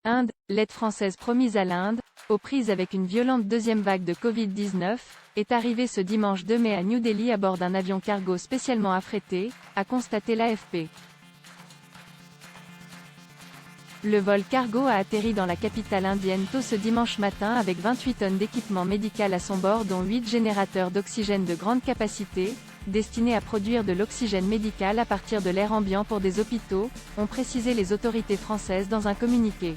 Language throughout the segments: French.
Inde, l'aide française promise à l'Inde, aux prises avec une violente deuxième vague de Covid-19, est arrivée ce dimanche 2 mai à New Delhi à bord d'un avion cargo spécialement affrété, a constaté l'AFP. Le vol cargo a atterri dans la capitale indienne tôt ce dimanche matin avec 28 tonnes d'équipement médical à son bord dont 8 générateurs d'oxygène de grande capacité, destinés à produire de l'oxygène médical à partir de l'air ambiant pour des hôpitaux, ont précisé les autorités françaises dans un communiqué.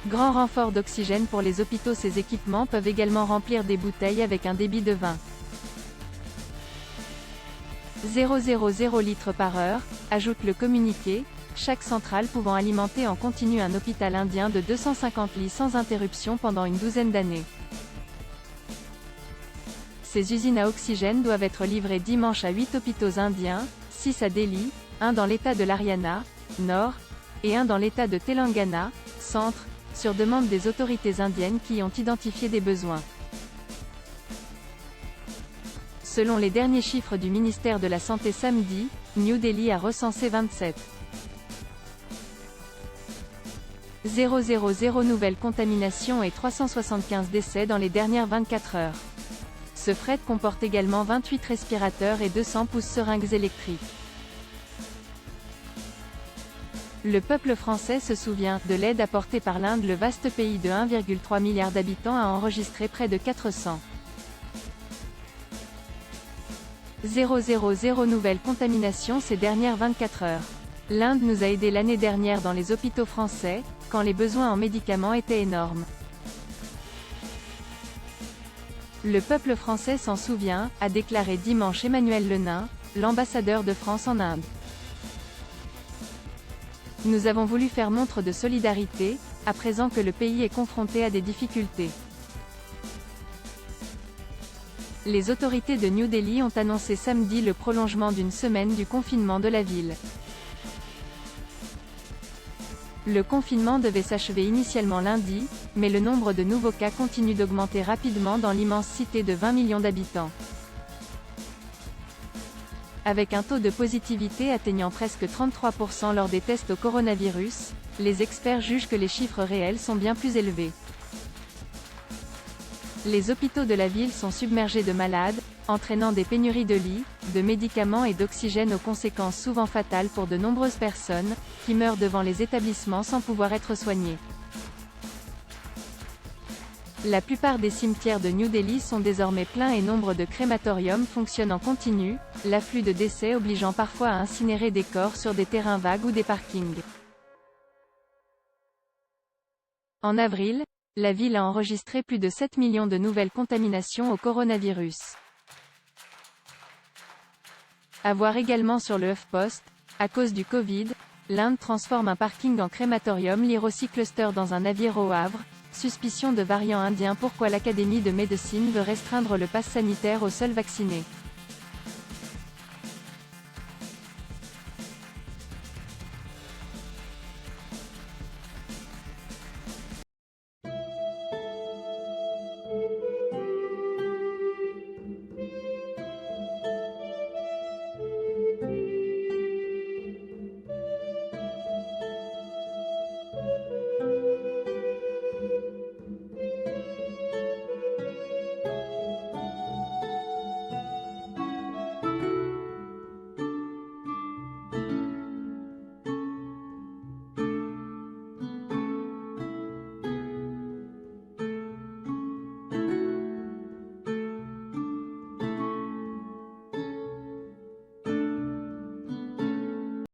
Grand renfort d'oxygène pour les hôpitaux. Ces équipements peuvent également remplir des bouteilles avec un débit de 20,000 litres par heure, ajoute le communiqué, chaque centrale pouvant alimenter en continu un hôpital indien de 250 lits sans interruption pendant une douzaine d'années. Ces usines à oxygène doivent être livrées dimanche à 8 hôpitaux indiens, 6 à Delhi, un dans l'état de l'Haryana, nord, et un dans l'état de Telangana, centre, sur demande des autorités indiennes qui ont identifié des besoins. Selon les derniers chiffres du ministère de la Santé samedi, New Delhi a recensé 27,000 nouvelles contaminations et 375 décès dans les dernières 24 heures. Ce fret comporte également 28 respirateurs et 200 pousse-seringues électriques. Le peuple français se souvient de l'aide apportée par l'Inde. Le vaste pays de 1,3 milliard d'habitants a enregistré près de 400,000 nouvelles contaminations ces dernières 24 heures. L'Inde nous a aidés l'année dernière dans les hôpitaux français, quand les besoins en médicaments étaient énormes. Le peuple français s'en souvient, a déclaré dimanche Emmanuel Lenain, l'ambassadeur de France en Inde. Nous avons voulu faire montre de solidarité, à présent que le pays est confronté à des difficultés. Les autorités de New Delhi ont annoncé samedi le prolongement d'une semaine du confinement de la ville. Le confinement devait s'achever initialement lundi, mais le nombre de nouveaux cas continue d'augmenter rapidement dans l'immense cité de 20 millions d'habitants. Avec un taux de positivité atteignant presque 33% lors des tests au coronavirus, les experts jugent que les chiffres réels sont bien plus élevés. Les hôpitaux de la ville sont submergés de malades, entraînant des pénuries de lits, de médicaments et d'oxygène aux conséquences souvent fatales pour de nombreuses personnes, qui meurent devant les établissements sans pouvoir être soignées. La plupart des cimetières de New Delhi sont désormais pleins et nombre de crématoriums fonctionnent en continu, l'afflux de décès obligeant parfois à incinérer des corps sur des terrains vagues ou des parkings. En avril, la ville a enregistré plus de 7 millions de nouvelles contaminations au coronavirus. À voir également sur le HuffPost, à cause du Covid, l'Inde transforme un parking en crématorium. Lire aussi cluster dans un navire au Havre, suspicion de variant indien. Pourquoi l'Académie de médecine veut restreindre le pass sanitaire aux seuls vaccinés.